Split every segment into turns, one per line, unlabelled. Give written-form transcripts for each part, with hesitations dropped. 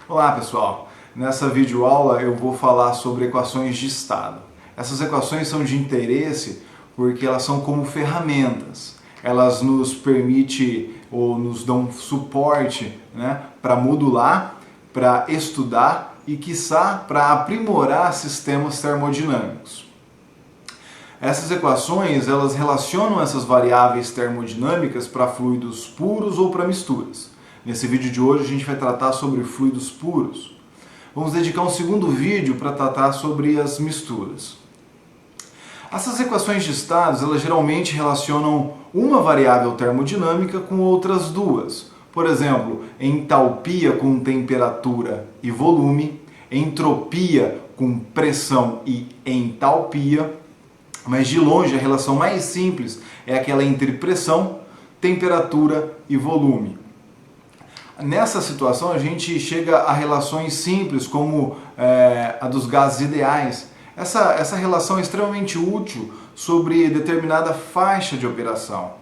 Olá pessoal, nessa videoaula eu vou falar sobre equações de estado. Essas equações são de interesse porque elas são como ferramentas. Elas nos permitem ou nos dão suporte, para modular, para estudar e, quiçá, para aprimorar sistemas termodinâmicos. Essas equações elas relacionam essas variáveis termodinâmicas para fluidos puros ou para misturas. Nesse vídeo de hoje a gente vai tratar sobre fluidos puros. Vamos dedicar um segundo vídeo para tratar sobre as misturas. Essas equações de estados elas geralmente relacionam uma variável termodinâmica com outras duas. Por exemplo, entalpia com temperatura e volume, entropia com pressão e entalpia, mas de longe a relação mais simples é aquela entre pressão, temperatura e volume. Nessa situação a gente chega a relações simples como a dos gases ideais. Essa relação é extremamente útil sobre determinada faixa de operação.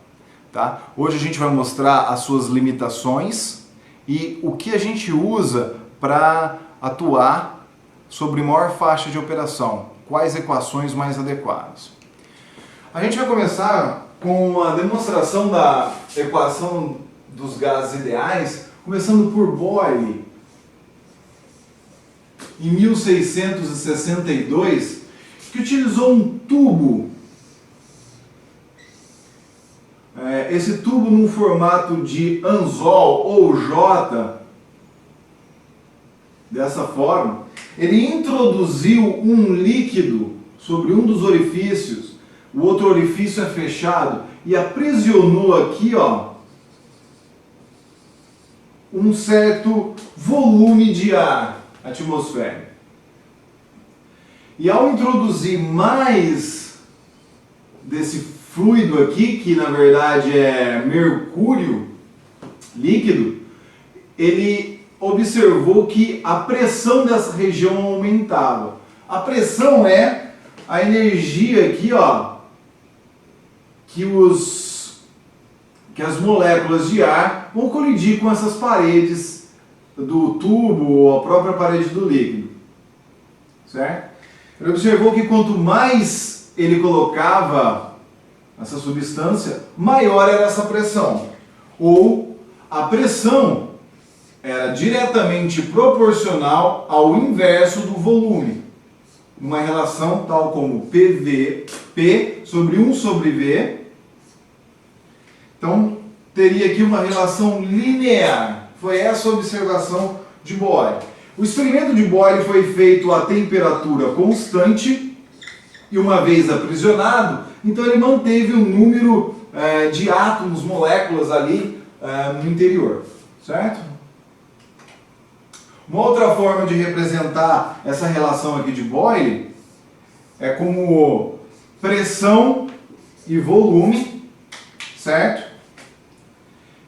Tá? Hoje a gente vai mostrar as suas limitações e o que a gente usa para atuar sobre maior faixa de operação. Quais equações mais adequadas. A gente vai começar com a demonstração da equação dos gases ideais, começando por Boyle, em 1662, que utilizou um tubo. Esse tubo num formato de anzol ou J, dessa forma, ele introduziu um líquido sobre um dos orifícios, o outro orifício é fechado, e aprisionou aqui, um certo volume de ar atmosférico. E ao introduzir mais desse fluido aqui, que na verdade é mercúrio líquido, ele observou que a pressão dessa região aumentava. A pressão é a energia aqui, que as moléculas de ar vão colidir com essas paredes do tubo ou a própria parede do líquido. Certo? Ele observou que quanto mais ele colocava essa substância, maior era essa pressão. Ou a pressão era diretamente proporcional ao inverso do volume. Uma relação tal como PV, P sobre 1 sobre V. Então, teria aqui uma relação linear. Foi essa a observação de Boyle. O experimento de Boyle foi feito a temperatura constante e uma vez aprisionado, então ele manteve o número de átomos, moléculas ali no interior. Certo? Uma outra forma de representar essa relação aqui de Boyle é como pressão e volume, certo?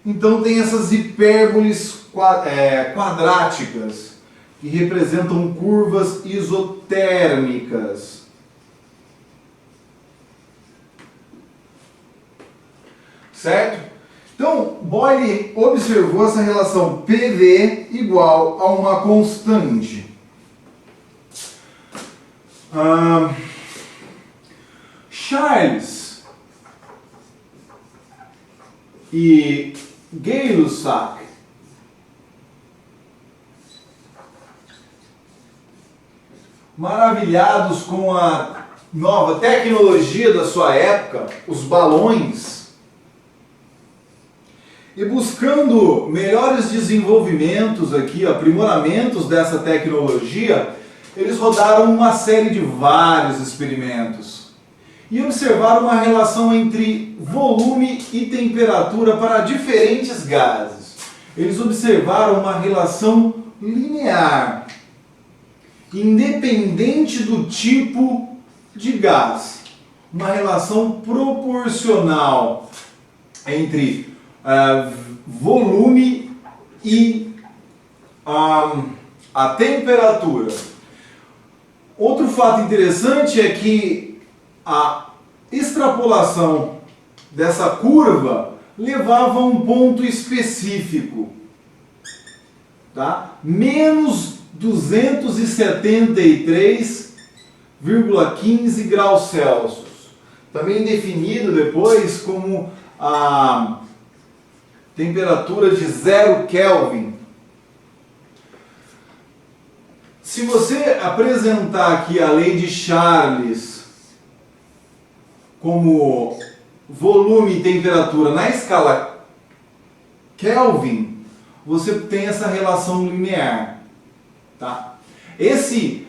Então tem essas hipérboles quadráticas que representam curvas isotérmicas. Certo? Então, Boyle observou essa relação PV igual a uma constante. Charles e Gay-Lussac maravilhados com a nova tecnologia da sua época, os balões, e buscando melhores desenvolvimentos aqui, aprimoramentos dessa tecnologia, eles rodaram uma série de vários experimentos e observaram uma relação entre volume e temperatura para diferentes gases. Eles observaram uma relação linear, independente do tipo de gás. Uma relação proporcional entre volume e a temperatura. Outro fato interessante é que a extrapolação dessa curva levava a um ponto específico. tá? Menos 273,15 graus Celsius. Também definido depois como a temperatura de 0 Kelvin. Se você apresentar aqui a lei de Charles como volume e temperatura na escala Kelvin, você tem essa relação linear, tá? Essa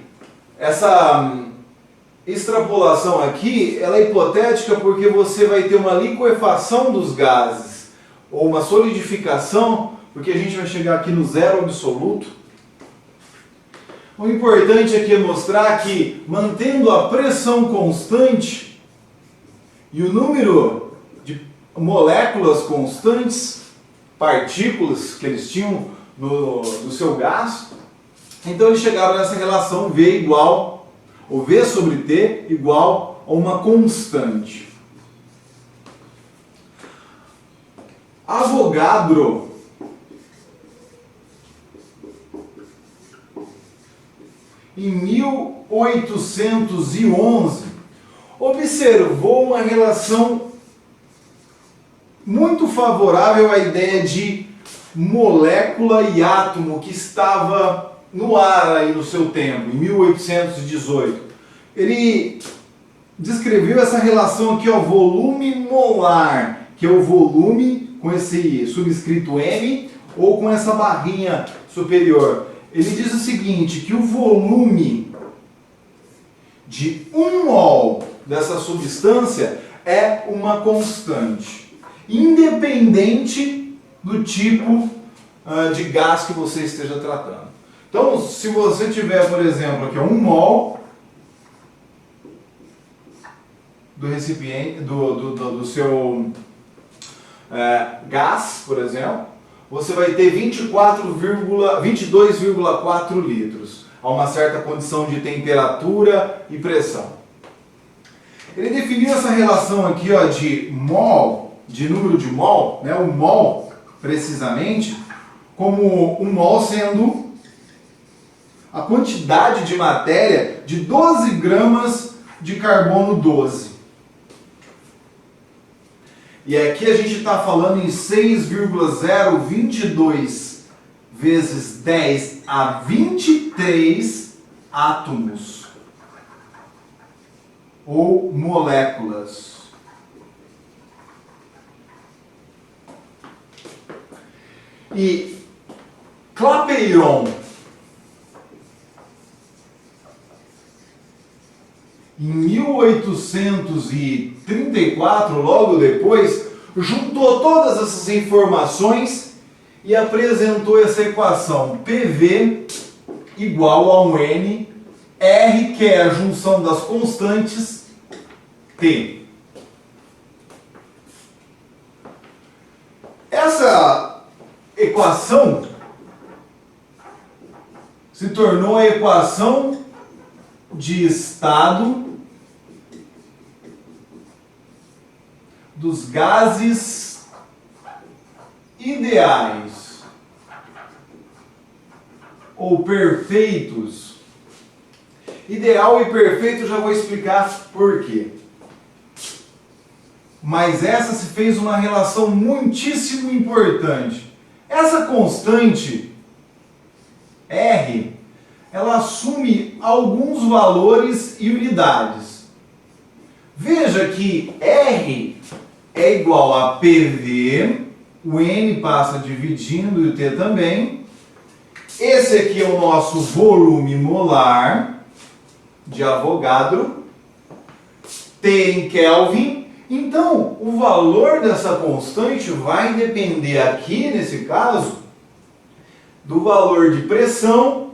extrapolação aqui, ela é hipotética porque você vai ter uma liquefação dos gases ou uma solidificação, porque a gente vai chegar aqui no zero absoluto. O importante aqui é mostrar que, mantendo a pressão constante e o número de moléculas constantes, partículas que eles tinham no seu gás, então eles chegaram nessa relação V igual, ou V sobre T igual a uma constante. Avogadro em 1811 observou uma relação muito favorável à ideia de molécula e átomo que estava no ar aí no seu tempo, em 1818. Ele descreveu essa relação aqui, ó, volume molar, que é o volume com esse subscrito M ou com essa barrinha superior. Ele diz o seguinte, que o volume de 1 mol dessa substância é uma constante, independente do tipo de gás que você esteja tratando. Então, se você tiver, por exemplo, aqui 1 mol do recipiente, do seu gás, por exemplo, você vai ter 22,4 litros, a uma certa condição de temperatura e pressão. Ele definiu essa relação aqui, ó, de mol, de número de mol, né, o mol, precisamente, como um mol sendo a quantidade de matéria de 12 gramas de carbono 12. E aqui a gente está falando em 6,022 vezes 10 a 23 átomos ou moléculas. E Clapeyron, em 1834, logo depois, juntou todas essas informações e apresentou essa equação PV igual a um N, R, que é a junção das constantes, T. Essa equação se tornou a equação de estado dos gases ideais ou perfeitos. Ideal e perfeito eu já vou explicar por quê. Mas essa se fez uma relação muitíssimo importante. Essa constante R, ela assume alguns valores e unidades. Veja que R é igual a PV, o N passa dividindo e o T também. Esse aqui é o nosso volume molar de Avogadro, T em Kelvin. Então, o valor dessa constante vai depender aqui, nesse caso, do valor de pressão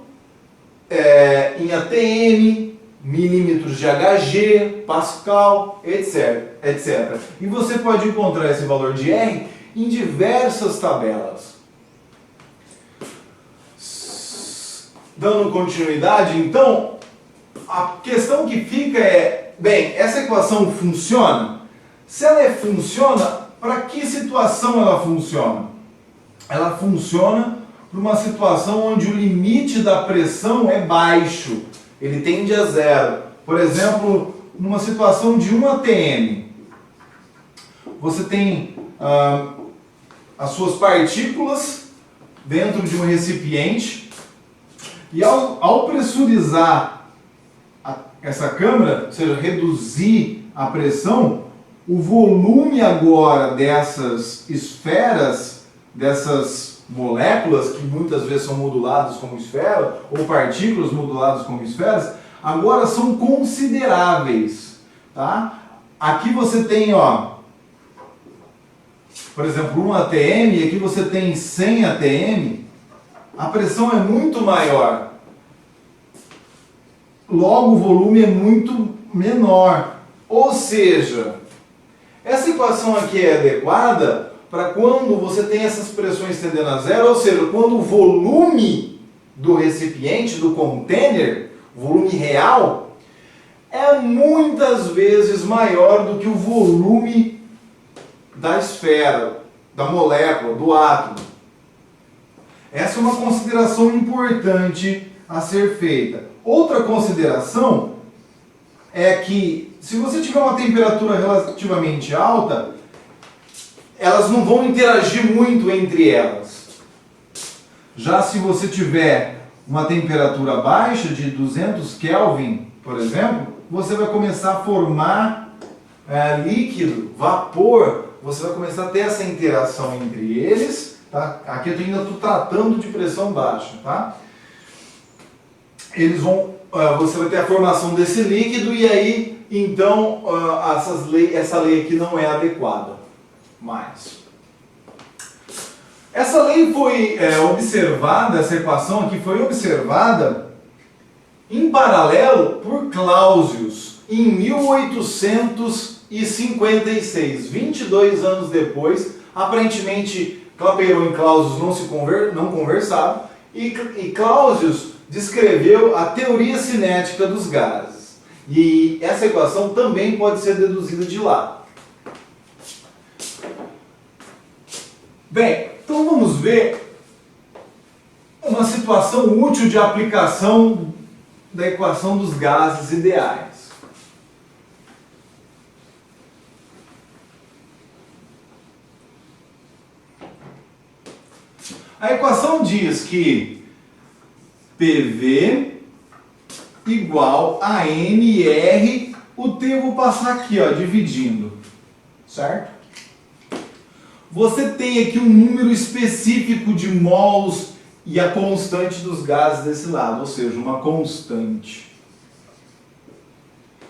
em atm, milímetros de Hg, Pascal, etc. E você pode encontrar esse valor de R em diversas tabelas. Dando continuidade, então, a questão que fica é, bem, essa equação funciona? Se ela funciona, para que situação ela funciona? Ela funciona para uma situação onde o limite da pressão é baixo, ele tende a zero. Por exemplo, numa situação de 1 atm, você tem as suas partículas dentro de um recipiente e ao pressurizar essa câmara, ou seja, reduzir a pressão, o volume agora dessas esferas, dessas moléculas que muitas vezes são moduladas como esfera, ou partículas moduladas como esferas, agora são consideráveis, tá? Aqui você tem, ó, por exemplo, 1 atm, e aqui você tem 100 atm, a pressão é muito maior. Logo, o volume é muito menor. Ou seja, essa equação aqui é adequada para quando você tem essas pressões tendendo a zero, ou seja, quando o volume do recipiente, do container, o volume real, é muitas vezes maior do que o volume da esfera, da molécula, do átomo. Essa é uma consideração importante a ser feita. Outra consideração é que se você tiver uma temperatura relativamente alta, elas não vão interagir muito entre elas. Já se você tiver uma temperatura baixa, de 200 Kelvin, por exemplo, você vai começar a formar líquido, vapor, você vai começar a ter essa interação entre eles, tá? Aqui eu ainda estou tratando de pressão baixa, tá? Você vai ter a formação desse líquido e aí, então, essa lei aqui não é adequada mais. Essa lei foi observada, essa equação aqui foi observada em paralelo por Clausius em 1856, 22 anos depois. Aparentemente, Clapeyron e Clausius não conversavam e Clausius descreveu a teoria cinética dos gases. E essa equação também pode ser deduzida de lá. Bem, então vamos ver uma situação útil de aplicação da equação dos gases ideais. A equação diz que PV igual a NR, o T eu vou passar aqui, ó, dividindo, certo? Você tem aqui um número específico de mols e a constante dos gases desse lado, ou seja, uma constante.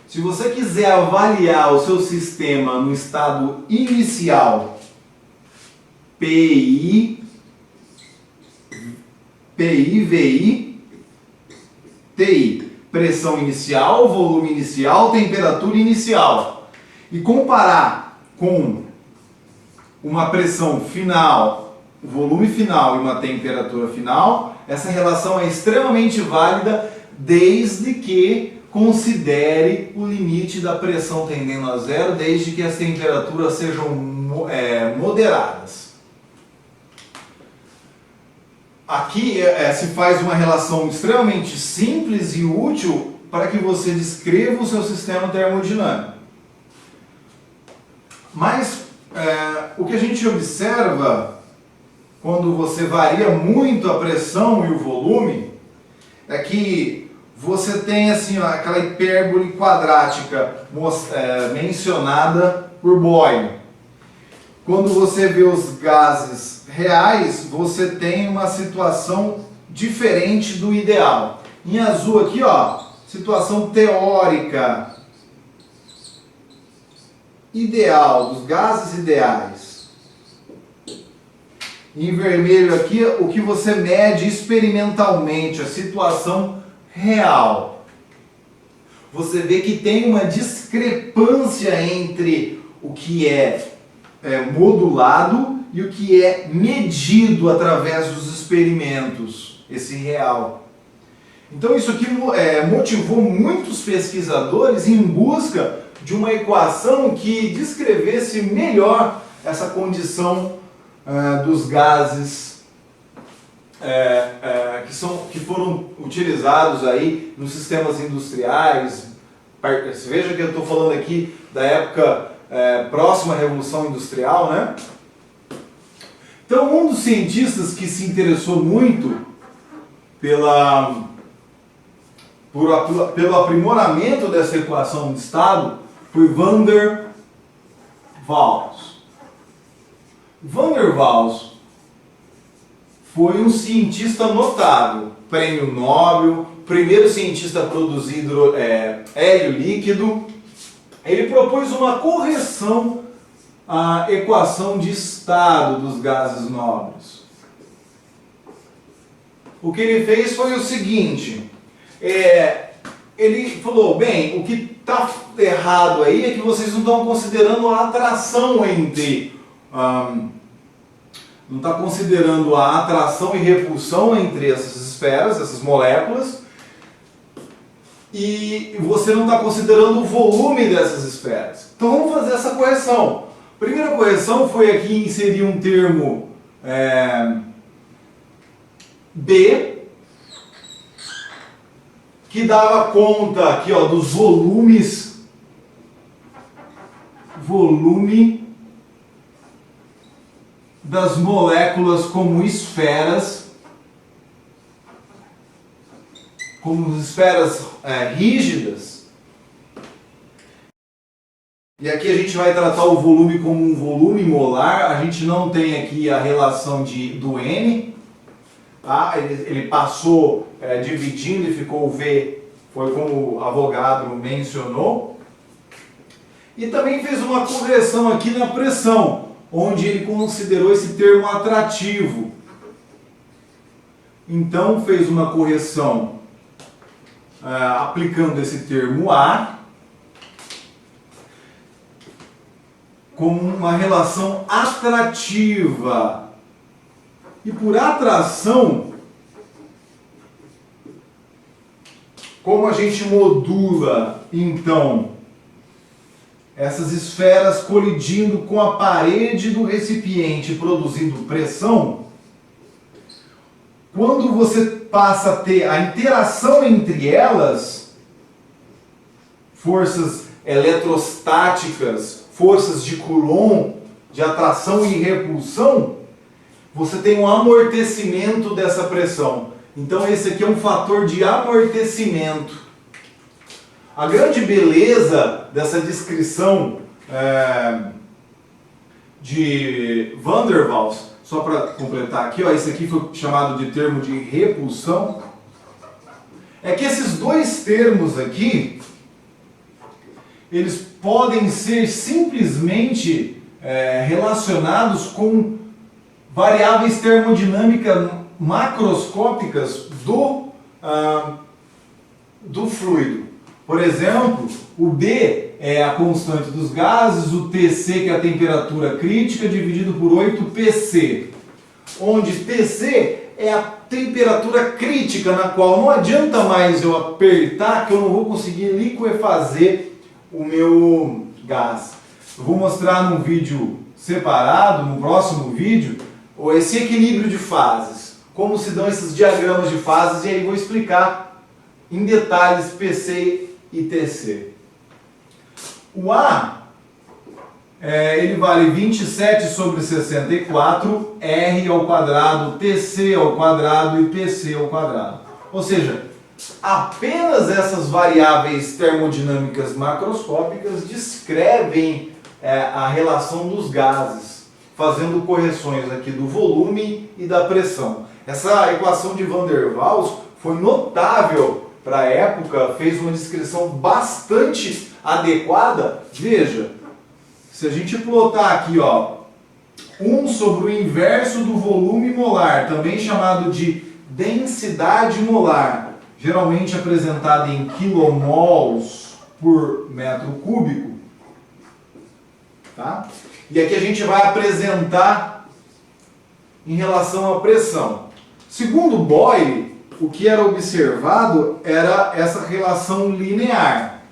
Se você quiser avaliar o seu sistema no estado inicial, PI, VI, TI, pressão inicial, volume inicial, temperatura inicial, e comparar com uma pressão final, volume final e uma temperatura final, essa relação é extremamente válida desde que considere o limite da pressão tendendo a zero, desde que as temperaturas sejam moderadas. Aqui se faz uma relação extremamente simples e útil para que você descreva o seu sistema termodinâmico. Mas o que a gente observa quando você varia muito a pressão e o volume é que você tem assim, aquela hipérbole quadrática mencionada por Boyle. Quando você vê os gases reais, você tem uma situação diferente do ideal. Em azul aqui, ó, situação teórica ideal, dos gases ideais. Em vermelho aqui, o que você mede experimentalmente, a situação real. Você vê que tem uma discrepância entre o que é modulado e o que é medido através dos experimentos, esse real. Então isso aqui motivou muitos pesquisadores em busca de uma equação que descrevesse melhor essa condição dos gases que foram utilizados aí nos sistemas industriais. Veja que eu estou falando aqui da época próxima à Revolução Industrial, né? Então, um dos cientistas que se interessou muito pelo aprimoramento dessa equação de estado foi Van der Waals. Van der Waals foi um cientista notável, prêmio Nobel, primeiro cientista a produzir hélio líquido. Ele propôs uma correção à equação de estado dos gases nobres. O que ele fez foi o seguinte, ele falou, bem, o que está errado aí é que vocês não estão considerando a atração não está considerando a atração e repulsão entre essas esferas, essas moléculas, e você não está considerando o volume dessas esferas. Então vamos fazer essa correção. A primeira correção foi aqui inserir um termo B, que dava conta aqui, ó, dos volume das moléculas como esferas rígidas. E aqui a gente vai tratar o volume como um volume molar, a gente não tem aqui a relação do N, tá? Ele passou dividindo e ficou o V, foi como o Avogadro mencionou. E também fez uma correção aqui na pressão, onde ele considerou esse termo atrativo. Então fez uma correção aplicando esse termo A como uma relação atrativa. E por atração, como a gente modula então essas esferas colidindo com a parede do recipiente produzindo pressão, quando você passa a ter a interação entre elas, forças eletrostáticas, forças de Coulomb, de atração e repulsão, você tem um amortecimento dessa pressão. Então esse aqui é um fator de amortecimento. A grande beleza dessa descrição de Van der Waals, só para completar aqui, ó, esse aqui foi chamado de termo de repulsão, é que esses dois termos aqui, eles podem ser simplesmente relacionados com variáveis termodinâmicas macroscópicas do fluido. Por exemplo, o B é a constante dos gases, o Tc, que é a temperatura crítica, dividido por 8Pc, onde Tc é a temperatura crítica na qual não adianta mais eu apertar que eu não vou conseguir liquefazer o meu gás. Eu vou mostrar num vídeo separado, no próximo vídeo, esse equilíbrio de fases, como se dão esses diagramas de fases, e aí vou explicar em detalhes Pc e Tc. O A, ele vale 27 sobre 64, R ao quadrado, Tc ao quadrado e Pc ao quadrado. Ou seja, apenas essas variáveis termodinâmicas macroscópicas descrevem a relação dos gases, fazendo correções aqui do volume e da pressão. Essa equação de Van der Waals foi notável para a época, fez uma descrição bastante adequada. Veja, se a gente plotar aqui, ó, 1 sobre o inverso do volume molar, também chamado de densidade molar, geralmente apresentada em quilomols por metro cúbico, tá? E aqui a gente vai apresentar em relação à pressão. Segundo Boyle, o que era observado era essa relação linear.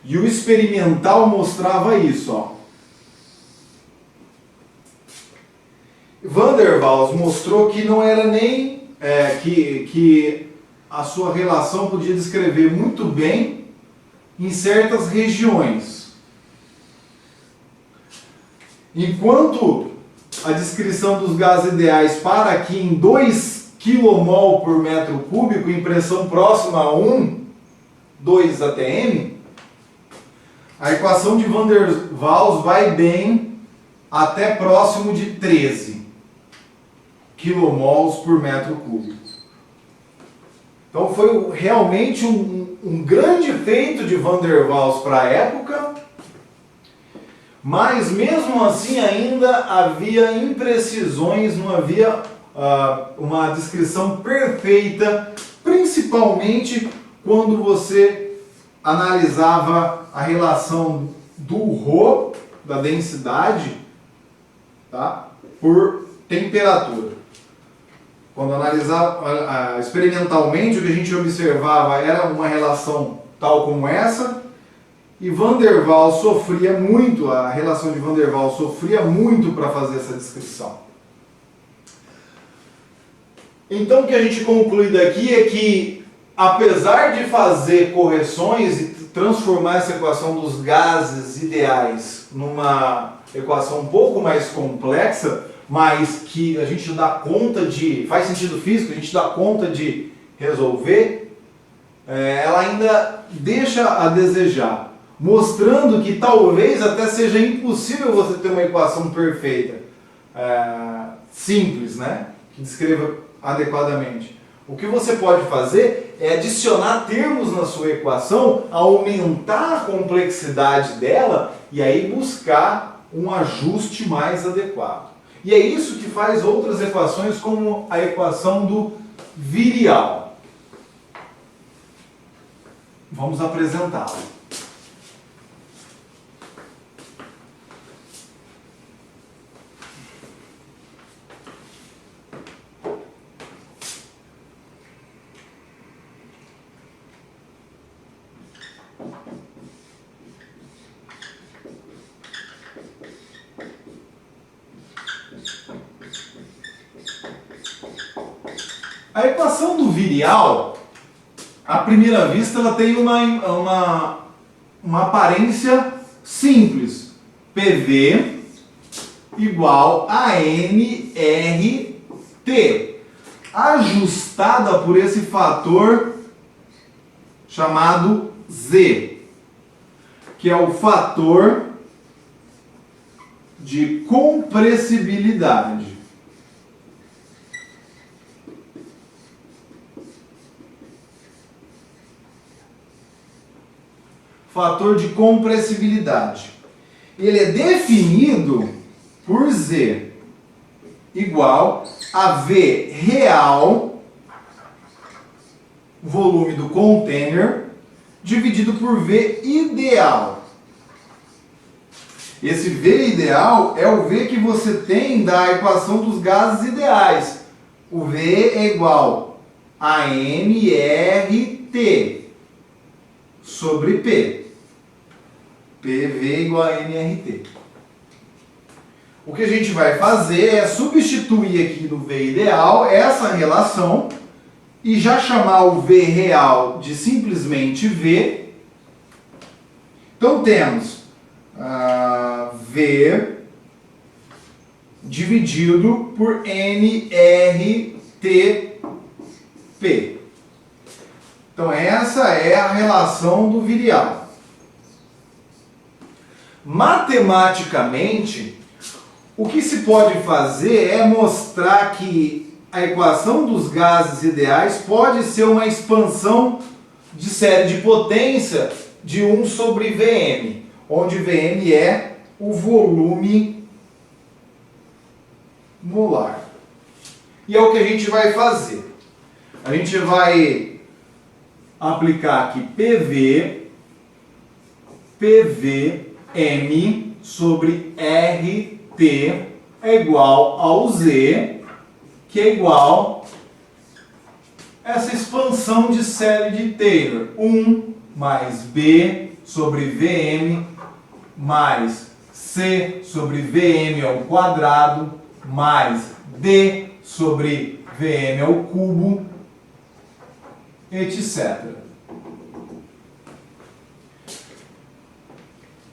E o experimental mostrava isso, ó. Van der Waals mostrou que não era nem que a sua relação podia descrever muito bem em certas regiões. Enquanto a descrição dos gases ideais para aqui em 2 kmol por metro cúbico, em pressão próxima a 2 atm, a equação de Van der Waals vai bem até próximo de 13 kmols por metro cúbico. Então foi realmente um grande feito de Van der Waals para a época, mas mesmo assim ainda havia imprecisões, não havia uma descrição perfeita, principalmente quando você analisava a relação do ρ, da densidade, tá, por temperatura. Quando analisava experimentalmente, o que a gente observava era uma relação tal como essa, e Van der Waals sofria muito, a relação de Van der Waals sofria muito para fazer essa descrição. Então o que a gente conclui daqui é que, apesar de fazer correções e transformar essa equação dos gases ideais numa equação um pouco mais complexa, mas que a gente dá conta de, faz sentido físico, a gente dá conta de resolver, ela ainda deixa a desejar, mostrando que talvez até seja impossível você ter uma equação perfeita, simples, né, que descreva adequadamente. O que você pode fazer é adicionar termos na sua equação, aumentar a complexidade dela e aí buscar um ajuste mais adequado. E é isso que faz outras equações, como a equação do virial. Vamos apresentá-la. A equação do virial, à primeira vista, ela tem uma aparência simples. PV igual a nRT, ajustada por esse fator chamado Z, que é o fator de compressibilidade. Fator de compressibilidade. Ele é definido por Z igual a V real, volume do container, dividido por V ideal. Esse V ideal é o V que você tem da equação dos gases ideais. O V é igual a nRT sobre P. PV igual a nRT. O que a gente vai fazer é substituir aqui no V ideal essa relação e já chamar o V real de simplesmente V. Então temos V dividido por nRTP. Então essa é a relação do virial. Matematicamente, o que se pode fazer é mostrar que a equação dos gases ideais pode ser uma expansão de série de potência de 1 sobre Vm, onde Vm é o volume molar. E é o que a gente vai fazer. A gente vai aplicar aqui PVM sobre RT é igual ao Z, que é igual a essa expansão de série de Taylor. 1 mais B sobre Vm mais C sobre Vm ao quadrado mais D sobre Vm ao cubo, etc.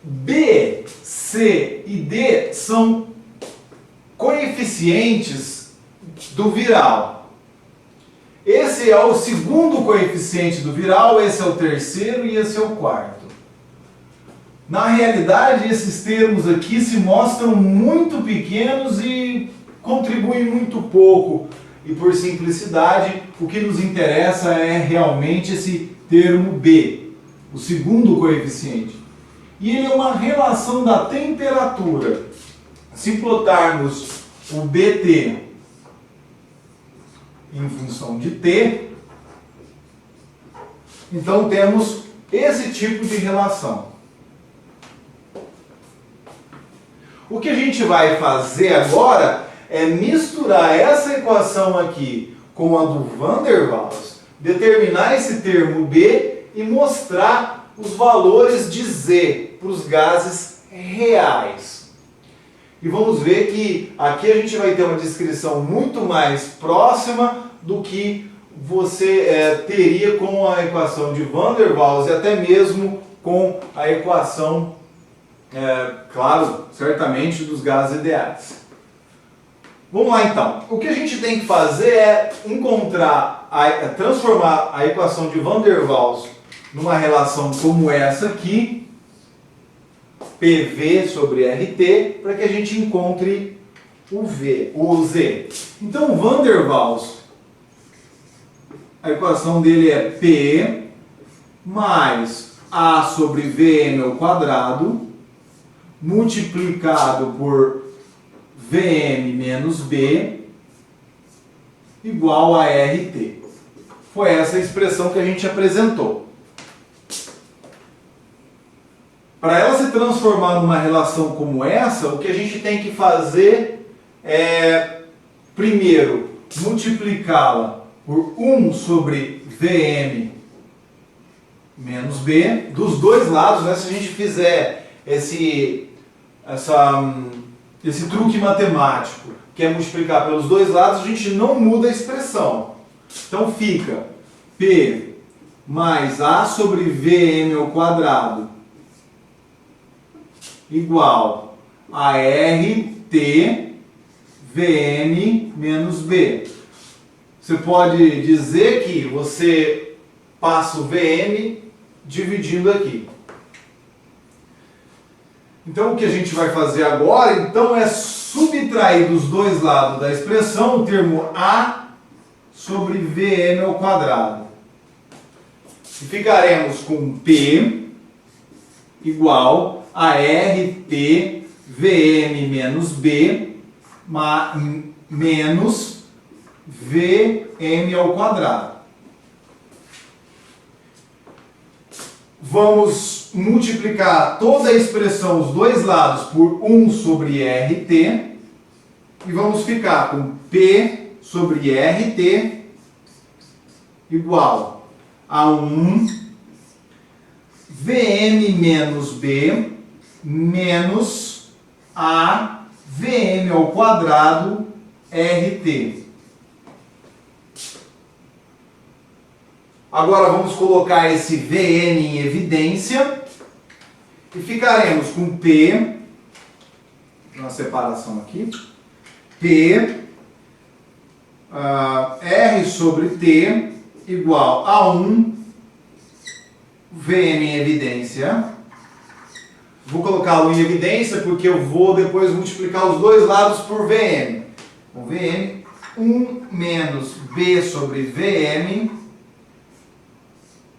B, C e D são coeficientes do viral. Esse é o segundo coeficiente do viral, esse é o terceiro e esse é o quarto. Na realidade, esses termos aqui se mostram muito pequenos e contribuem muito pouco. E por simplicidade, o que nos interessa é realmente esse termo B, o segundo coeficiente. E ele é uma relação da temperatura. Se plotarmos o BT em função de T, então temos esse tipo de relação. O que a gente vai fazer agora é misturar essa equação aqui com a do Van der Waals, determinar esse termo B e mostrar os valores de Z para os gases reais. E vamos ver que aqui a gente vai ter uma descrição muito mais próxima do que você teria com a equação de Van der Waals e até mesmo com a equação, claro, certamente dos gases ideais. Vamos lá então. O que a gente tem que fazer é transformar a equação de Van der Waals numa relação como essa aqui, PV sobre RT, para que a gente encontre o Z. Então o Van der Waals, a equação dele é P mais A sobre Vm ao quadrado, multiplicado por Vm menos B, igual a RT. Foi essa a expressão que a gente apresentou. Para ela se transformar numa relação como essa, o que a gente tem que fazer é, primeiro, multiplicá-la por 1 sobre Vm menos B, dos dois lados, né? Se a gente fizer esse truque matemático, que é multiplicar pelos dois lados, a gente não muda a expressão. Então fica P mais A sobre Vm ao quadrado igual a RT Vm menos B. Você pode dizer que você passa o Vm dividindo aqui. Então o que a gente vai fazer agora então, é subtrair dos dois lados da expressão o termo A sobre Vm ao quadrado. E ficaremos com P igual a RT Vm menos B menos Vm ao quadrado. Vamos multiplicar toda a expressão, os dois lados, por 1 sobre RT e vamos ficar com P sobre RT igual a 1 Vm menos B menos a Vm ao quadrado RT. Agora vamos colocar esse Vn em evidência e ficaremos com P, uma separação aqui, P R sobre T igual a 1 Vm em evidência. Vou colocá-lo em evidência porque eu vou depois multiplicar os dois lados por Vm. Com Vm, 1 menos B sobre Vm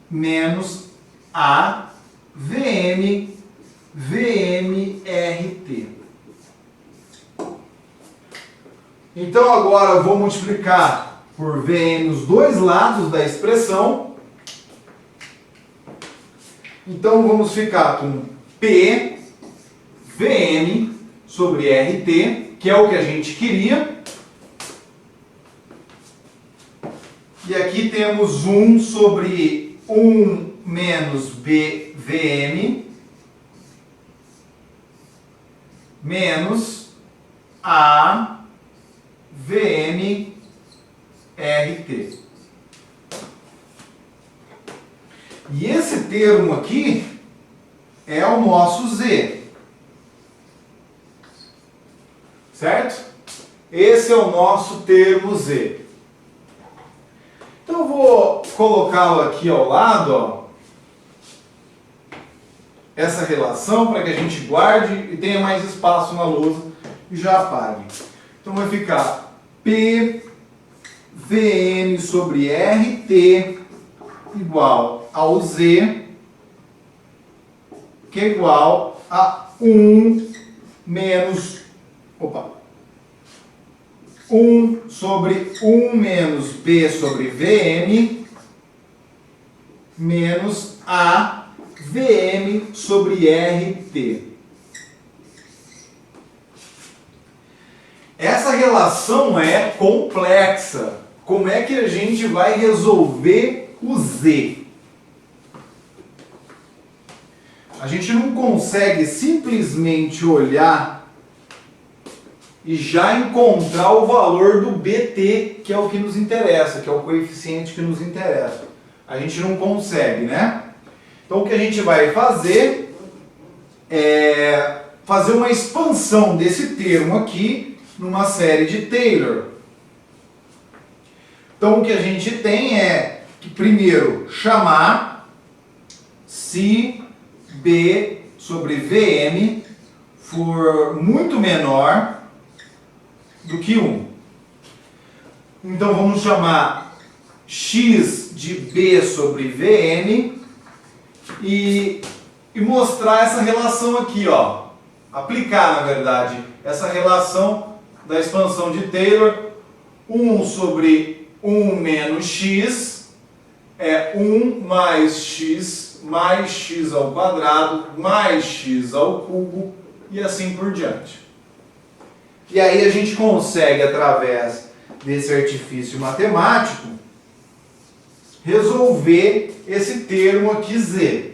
menos A Vm VmRT. Então agora eu vou multiplicar por Vm os dois lados da expressão. Então vamos ficar com P Vm sobre RT, que é o que a gente queria. E aqui temos 1 sobre 1 menos B Vm menos A Vm RT. E esse termo aqui é o nosso Z. Certo? Esse é o nosso termo Z. Então eu vou colocá-lo aqui ao lado, ó, essa relação, para que a gente guarde e tenha mais espaço na lousa e já apague. Então vai ficar PVM sobre RT igual ao Z, que é igual a 1 menos, 1 sobre 1 menos B sobre VM menos A VM sobre RT. Essa relação é complexa. Como é que a gente vai resolver o Z? A gente não consegue simplesmente olhar e já encontrar o valor do BT, que é o que nos interessa, que é o coeficiente que nos interessa. A gente não consegue, né? Então o que a gente vai fazer é fazer uma expansão desse termo aqui numa série de Taylor. Então o que a gente tem é que primeiro chamar se B sobre VM for muito menor do que 1. Então vamos chamar x de B sobre VM e mostrar essa relação aqui, ó. Aplicar, na verdade, essa relação da expansão de Taylor. 1 sobre 1 menos x é 1 mais x ao quadrado mais x ao cubo e assim por diante. E aí a gente consegue, através desse artifício matemático, resolver esse termo aqui Z.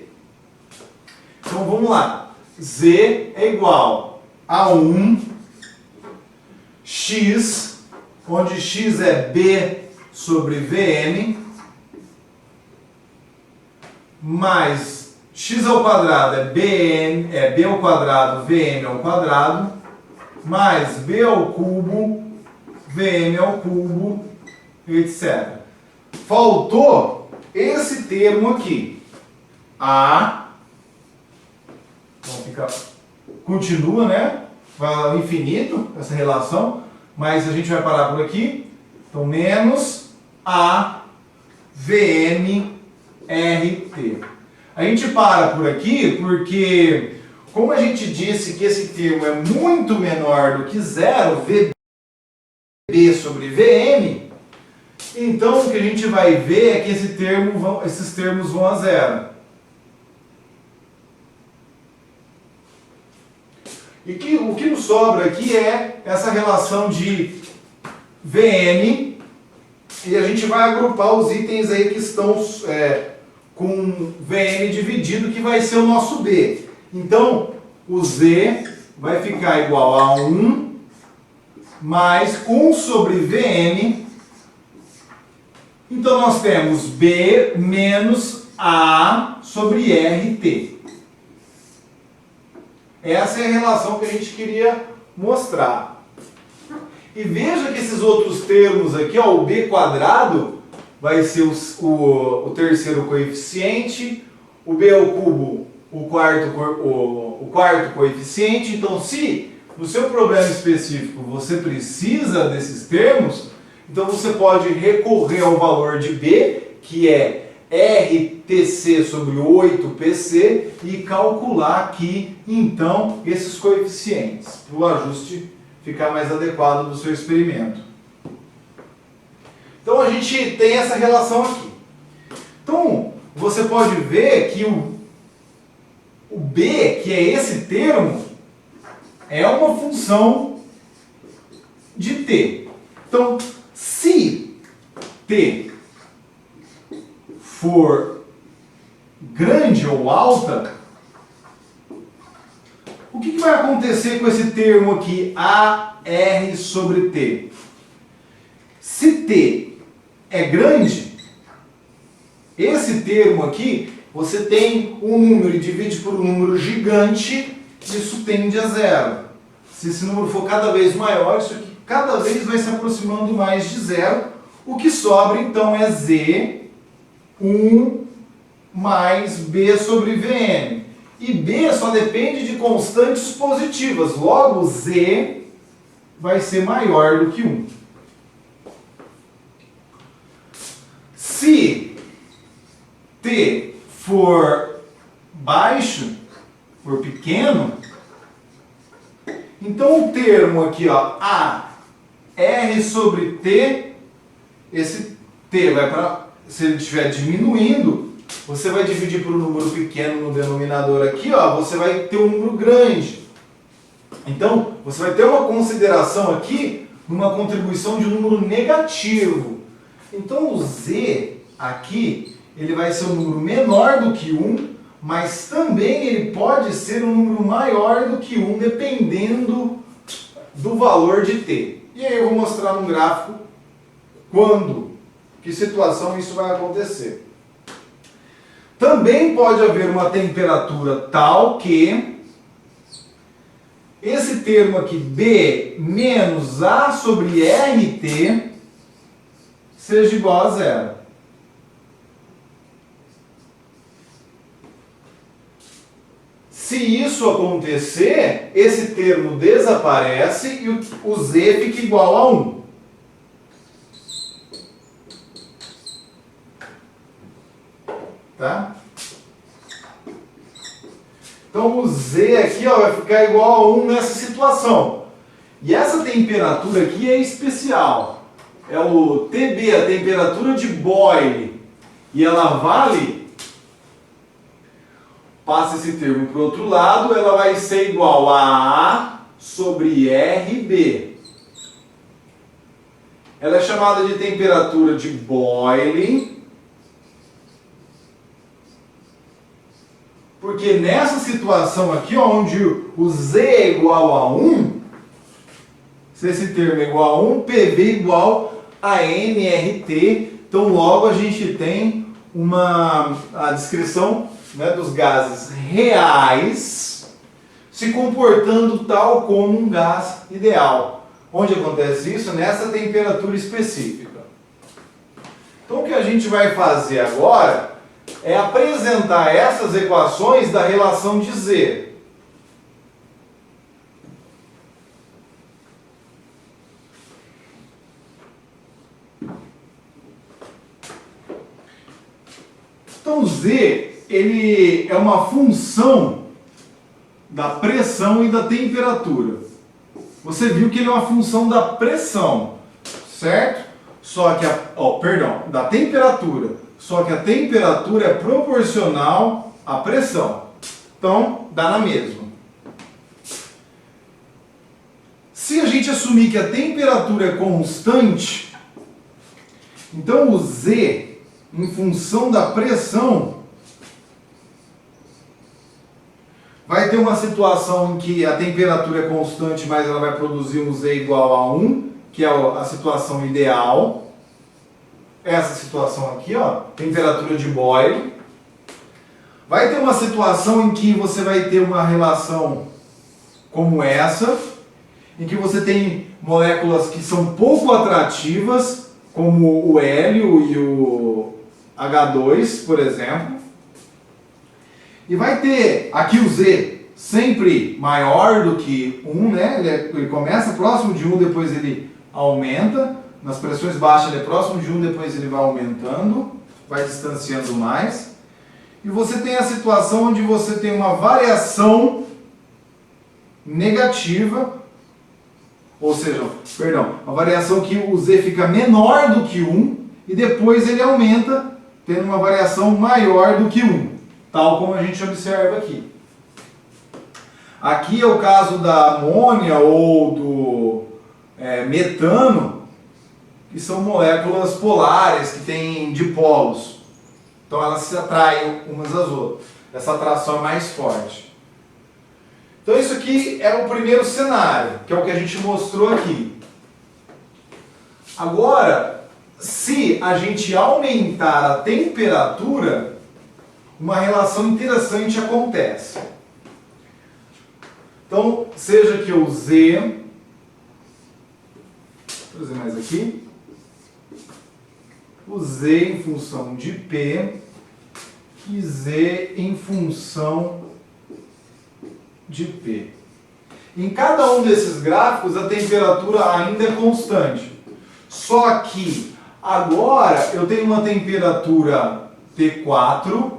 Então vamos lá. Z é igual a 1 x, onde x é B sobre VM, mais x ao quadrado é B ao quadrado, VM ao quadrado, mais B ao cubo, VM ao cubo, etc. Faltou esse termo aqui. A, então continua, né? Vai ao infinito, essa relação, mas a gente vai parar por aqui. Então, menos A, VM, RT. A gente para por aqui porque, como a gente disse que esse termo é muito menor do que zero, VB sobre VM, então o que a gente vai ver é que esses termos vão a zero. E o que nos sobra aqui é essa relação de VM, e a gente vai agrupar os itens aí que estão com VM dividido, que vai ser o nosso B. Então, o Z vai ficar igual a 1 mais 1 sobre VM. Então, nós temos B menos A sobre RT. Essa é a relação que a gente queria mostrar. E veja que esses outros termos aqui, ó, o B quadrado vai ser o terceiro coeficiente, o B ao cubo o quarto coeficiente. Então, se no seu problema específico você precisa desses termos, então você pode recorrer ao valor de B, que é RTC sobre 8PC, e calcular aqui, então, esses coeficientes, para o ajuste ficar mais adequado do seu experimento. Então, a gente tem essa relação aqui. Então, você pode ver que o B, que é esse termo, é uma função de t. Então, se t for grande ou alta, o que vai acontecer com esse termo aqui, AR sobre t? T é grande, esse termo aqui, você tem um número e divide por um número gigante, isso tende a zero. Se esse número for cada vez maior, isso aqui cada vez vai se aproximando mais de zero. O que sobra então é Z1 mais B sobre Vn. E B só depende de constantes positivas, logo Z vai ser maior do que 1. Se T for baixo, for pequeno, então o termo aqui, ó, A, R sobre T, esse T vai para, se ele estiver diminuindo, você vai dividir por um número pequeno no denominador aqui, ó, você vai ter um número grande. Então, você vai ter uma consideração aqui, numa contribuição de um número negativo. Então, o Z aqui, ele vai ser um número menor do que 1, mas também ele pode ser um número maior do que 1, dependendo do valor de T. E aí eu vou mostrar num gráfico quando, que situação isso vai acontecer. Também pode haver uma temperatura tal que esse termo aqui, B menos A sobre RT, seja igual a zero. Se isso acontecer, esse termo desaparece e o Z fica igual a 1. Tá? Então o Z aqui, ó, vai ficar igual a 1 nessa situação. E essa temperatura aqui é especial. É o TB, a temperatura de Boyle. E ela vale... Passa esse termo para o outro lado, ela vai ser igual a A sobre RB. Ela é chamada de temperatura de Boyle, porque nessa situação aqui, onde o Z é igual a 1, se esse termo é igual a 1, PV igual a nRT, então logo a gente tem a descrição, né, dos gases reais se comportando tal como um gás ideal. Onde acontece isso? Nessa temperatura específica. Então o que a gente vai fazer agora é apresentar essas equações da relação de Z. Então Z, ele é uma função da pressão e da temperatura. Você viu que ele é uma função da pressão, certo? Só que da temperatura. Só que a temperatura é proporcional à pressão. Então, dá na mesma. Se a gente assumir que a temperatura é constante, então o Z, em função da pressão, vai ter uma situação em que a temperatura é constante, mas ela vai produzir um Z igual a 1, que é a situação ideal. Essa situação aqui, ó, temperatura de Boyle. Vai ter uma situação em que você vai ter uma relação como essa, em que você tem moléculas que são pouco atrativas, como o hélio e o H2, por exemplo. E vai ter aqui o Z sempre maior do que 1, né? Ele começa próximo de 1, depois ele aumenta. Nas pressões baixas ele é próximo de 1, depois ele vai aumentando, vai distanciando mais. E você tem a situação onde você tem uma variação negativa, ou seja, uma variação que o Z fica menor do que 1 e depois ele aumenta, tendo uma variação maior do que 1. Tal como a gente observa aqui. Aqui é o caso da amônia ou do metano, que são moléculas polares, que têm dipolos. Então elas se atraem umas às outras. Essa atração é mais forte. Então isso aqui é o primeiro cenário, que é o que a gente mostrou aqui. Agora, se a gente aumentar a temperatura, uma relação interessante acontece. Então, seja que eu Z, vou trazer mais aqui, o Z em função de P e Z em função de P. Em cada um desses gráficos, a temperatura ainda é constante. Só que agora eu tenho uma temperatura T4,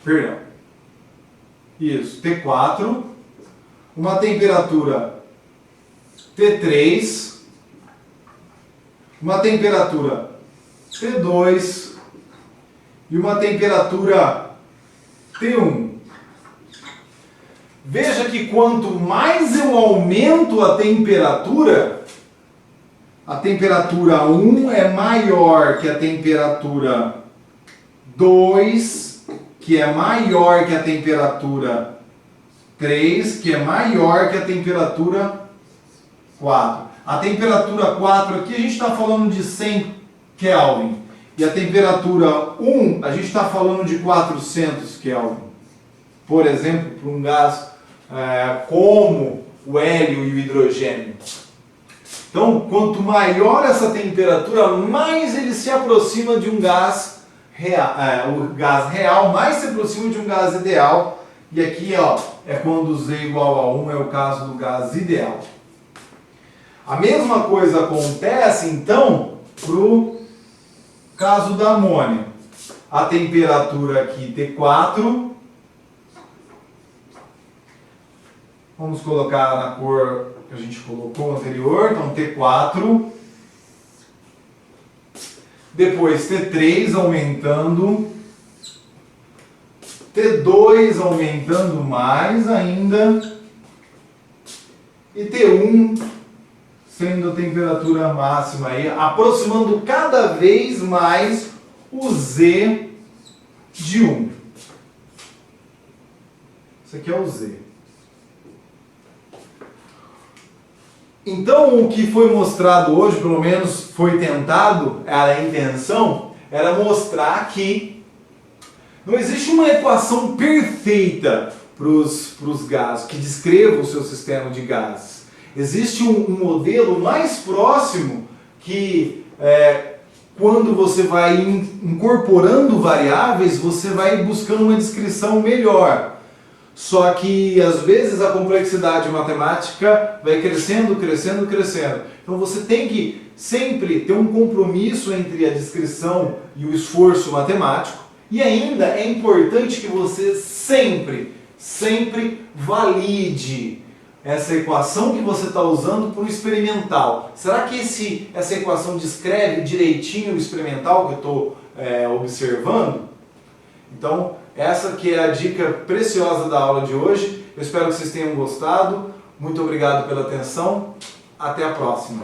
perdão, isso, T4, uma temperatura T3, uma temperatura T2 e uma temperatura T1. Veja que quanto mais eu aumento a temperatura 1 é maior que a temperatura 2, que é maior que a temperatura 3, que é maior que a temperatura 4. A temperatura 4 aqui a gente está falando de 100 Kelvin. E a temperatura 1 a gente está falando de 400 Kelvin. Por exemplo, para um gás como o hélio e o hidrogênio. Então, quanto maior essa temperatura, mais ele se aproxima de um gás real. O gás real mais se aproxima de um gás ideal. E aqui ó, é quando Z igual a 1 é o caso do gás ideal. A mesma coisa acontece, então, para o caso da amônia. A temperatura aqui T4. Vamos colocar na cor que a gente colocou anterior. Então, T4. Depois T3 aumentando. T2 aumentando mais ainda. E T1 sendo a temperatura máxima aí, aproximando cada vez mais o Z de 1. Isso aqui é o Z. Então, o que foi mostrado hoje, pelo menos foi tentado, a intenção, era mostrar que não existe uma equação perfeita para os gases, que descreva o seu sistema de gases. Existe um modelo mais próximo que, quando você vai incorporando variáveis, você vai buscando uma descrição melhor. Só que, às vezes, a complexidade matemática vai crescendo, crescendo, crescendo. Então, você tem que sempre ter um compromisso entre a descrição e o esforço matemático. E ainda é importante que você sempre valide essa equação que você está usando para o experimental. Será que essa equação descreve direitinho o experimental que eu estou observando? Então, essa que é a dica preciosa da aula de hoje. Eu espero que vocês tenham gostado. Muito obrigado pela atenção. Até a próxima.